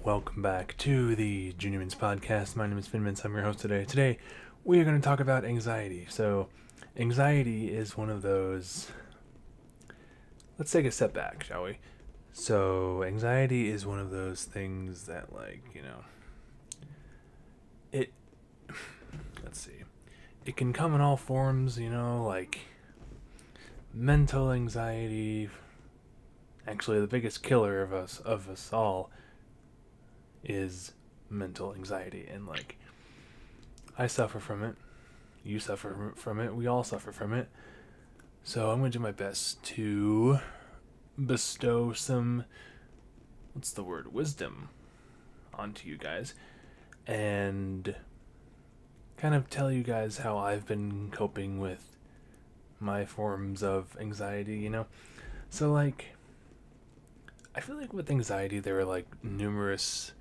welcome back to the Junior Mints podcast. My name is Finn Mintz. I'm your host today. Today, we are going to talk about anxiety. So, anxiety is one of those. Let's take a step back, shall we? So, anxiety is one of those things that, it. Let's see. It can come in all forms, like mental anxiety. Actually, the biggest killer of us all is mental anxiety, and I suffer from it, you suffer from it, we all suffer from it. So I'm going to do my best to bestow some, what's the word, wisdom onto you guys, and kind of tell you guys how I've been coping with my forms of anxiety. So I feel like with anxiety there are numerous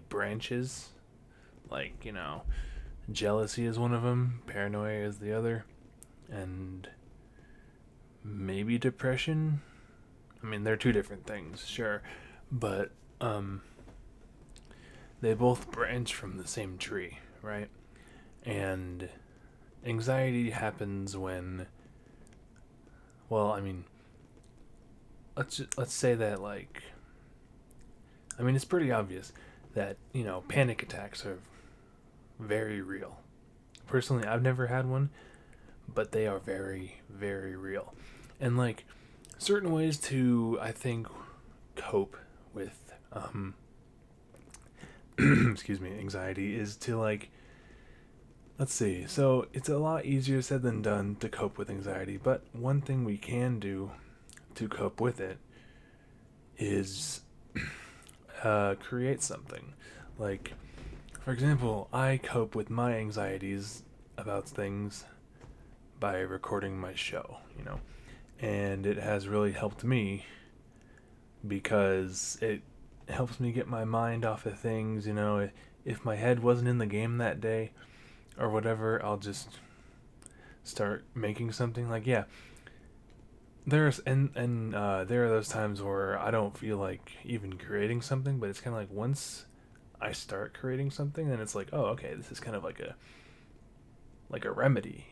branches. Jealousy is one of them, paranoia is the other, and maybe depression. I mean, they're two different things, sure, but they both branch from the same tree, right? And anxiety happens when, well, I mean, let's say that it's pretty obvious that panic attacks are very real. Personally, I've never had one, but they are very, very real. And certain ways to, I think, cope with excuse me, anxiety is to let's see. So, it's a lot easier said than done to cope with anxiety, but one thing we can do to cope with it is create something. For example, I cope with my anxieties about things by recording my show. And it has really helped me because it helps me get my mind off of things. If my head wasn't in the game that day or whatever, I'll just start making something. Yeah, there are those times where I don't feel like even creating something, but it's kind of like once I start creating something, then it's like, oh, okay, this is kind of like a remedy.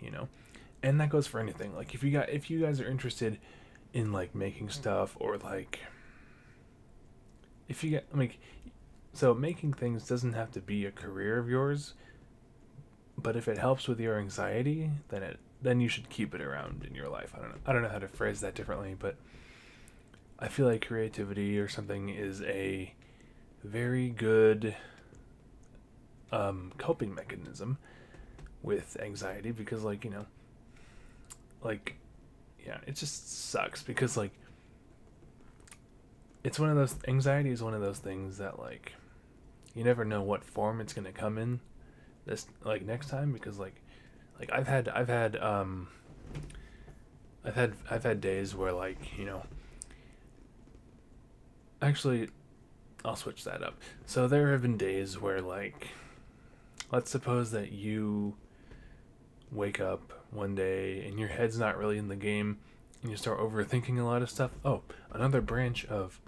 And that goes for anything. If you guys are interested in making stuff, or if you get so making things doesn't have to be a career of yours, but if it helps with your anxiety, then you should keep it around in your life. I don't know how to phrase that differently, but I feel like creativity or something is a very good coping mechanism with anxiety, because yeah, it just sucks because it's one of those anxiety is one of those things that you never know what form it's going to come in this next time, because I've had days where actually I'll switch that up. So there have been days where let's suppose that you wake up one day and your head's not really in the game and you start overthinking a lot of stuff. Oh, another branch of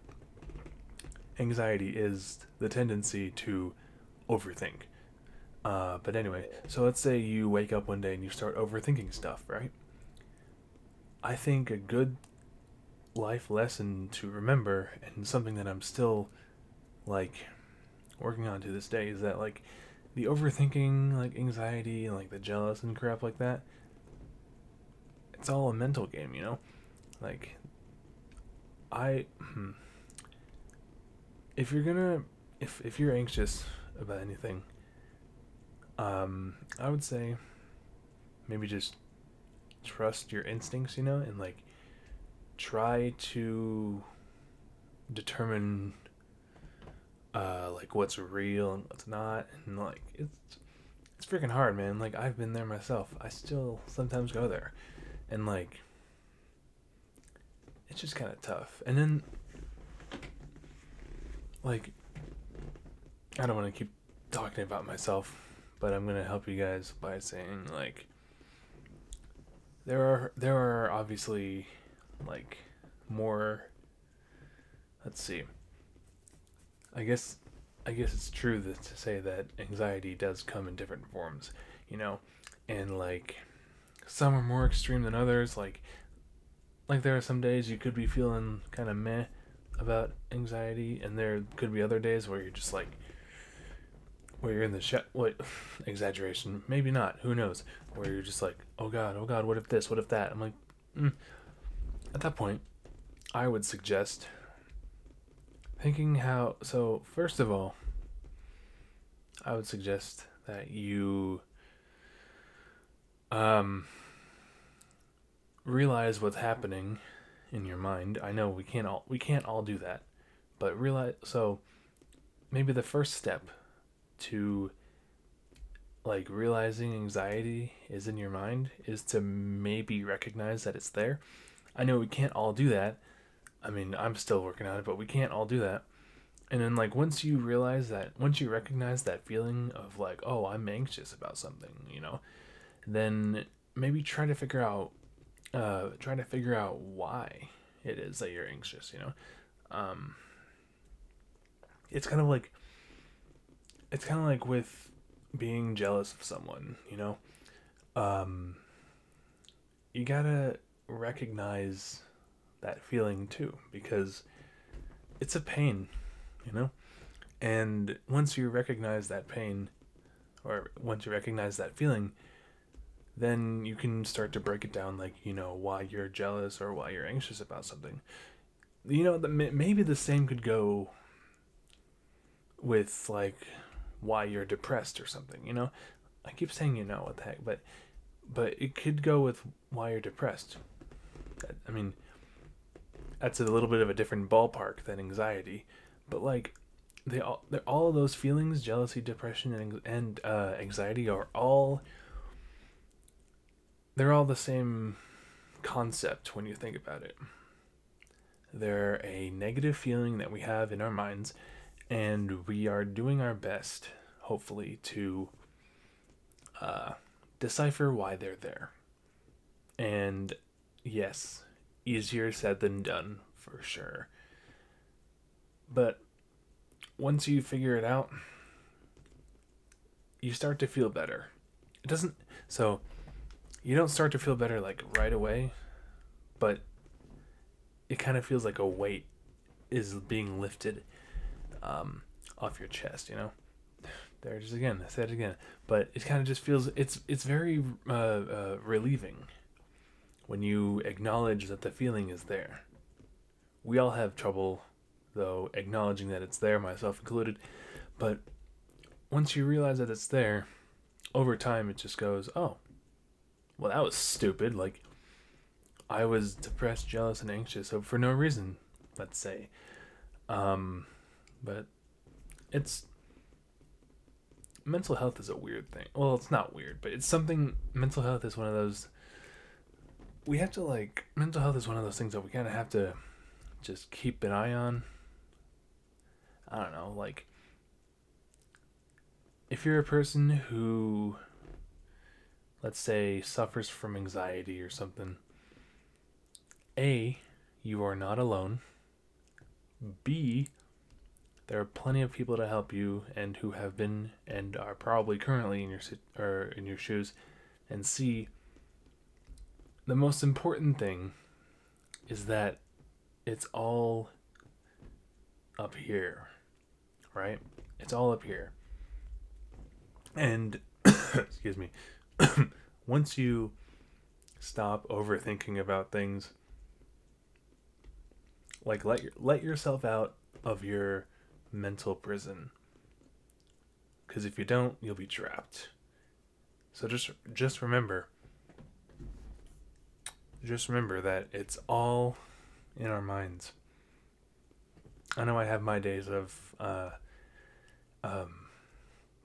anxiety is the tendency to overthink. But anyway, so let's say you wake up one day and you start overthinking stuff, right? I think a good life lesson to remember, and something that I'm still working on to this day, is that the overthinking, anxiety, and the jealous and crap like that, it's all a mental game. Like I if you're gonna if you're anxious about anything, I would say maybe just trust your instincts, and try to determine what's real and what's not, and it's freaking hard, man. I've been there myself. I still sometimes go there, and it's just kind of tough. And then I don't want to keep talking about myself, but I'm gonna help you guys by saying there are obviously more. Let's see. I guess I guess it's true to say that anxiety does come in different forms, you know, and like some are more extreme than others. Like there are some days you could be feeling kind of meh about anxiety, and there could be other days where you're just like where you're in the what exaggeration, maybe not, who knows, where you're just like, oh god, what if this, what if that. I'm like, mm. At that point, I would suggest thinking how. So first of all, I would suggest that you um realize what's happening in your mind. I know we can't all do that, but realize. So maybe the first step to like realizing anxiety is in your mind is to maybe recognize that it's there. I know we can't all do that. I mean, I'm still working on it, but we can't all do that. And then like once you recognize that feeling of like, oh, I'm anxious about something, then maybe try to figure out why it is that you're anxious. Um it's kind of like with being jealous of someone. Um you got to recognize that feeling too, because it's a pain, you know? And once you recognize that pain, or once you recognize that feeling, then you can start to break it down, like, why you're jealous or why you're anxious about something. Maybe the same could go with, like, why you're depressed or something. I keep saying, what the heck, but it could go with why you're depressed. I mean, that's a little bit of a different ballpark than anxiety, but like they're all of those feelings, jealousy, depression, and anxiety, they're all the same concept when you think about it. They're a negative feeling that we have in our minds, and we are doing our best, hopefully, to uh, decipher why they're there. And yes, easier said than done for sure. But once you figure it out, you start to feel better. It doesn't, so you don't start to feel better like right away, but it kind of feels like a weight is being lifted off your chest. There it is again. I said it again, but it kind of just feels it's very relieving when you acknowledge that the feeling is there. We all have trouble though acknowledging that it's there, myself included, but once you realize that it's there, over time it just goes, oh, well, that was stupid. Like, I was depressed, jealous, and anxious for no reason, let's say. But it's mental health is a weird thing. Well, it's not weird, but it's something. Mental health is one of those. We have to like mental health is one of those things that we kind of have to just keep an eye on. I don't know, like if you're a person who, let's say, suffers from anxiety or something, A, you are not alone. B, there are plenty of people to help you and who have been and are probably currently in your shoes. And C, the most important thing is that it's all up here, right? It's all up here. And excuse me. Once you stop overthinking about things, like let yourself out of your mental prison, because if you don't, you'll be trapped. So just remember that it's all in our minds. I know I have my days of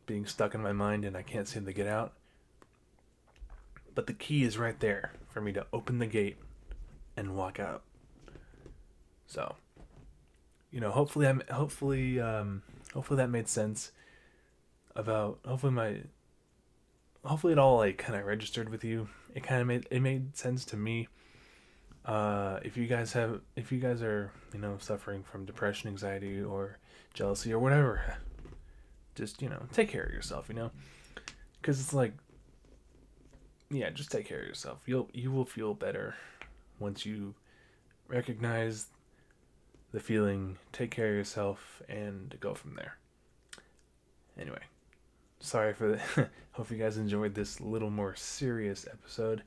being stuck in my mind and I can't seem to get out, but the key is right there for me to open the gate and walk out. So, hopefully that made sense. Hopefully it all like kind of registered with you. It made sense to me. If you guys are, suffering from depression, anxiety, or jealousy, or whatever, just, take care of yourself, because it's like, yeah, just take care of yourself. You will feel better once you recognize the feeling, take care of yourself, and go from there. Anyway, sorry for the. Hope you guys enjoyed this little more serious episode.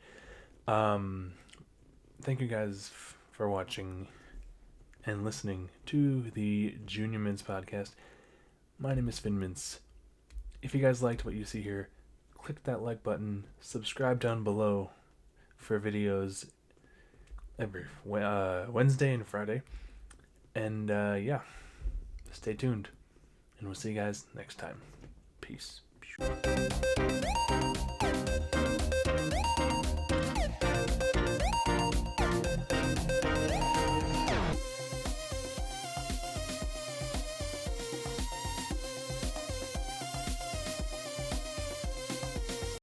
Thank you guys for watching and listening to the Junior Mints podcast. My name is Finn Mintz. If you guys liked what you see here, click that like button, subscribe down below for videos every Wednesday and Friday. And yeah, stay tuned. And we'll see you guys next time. Peace.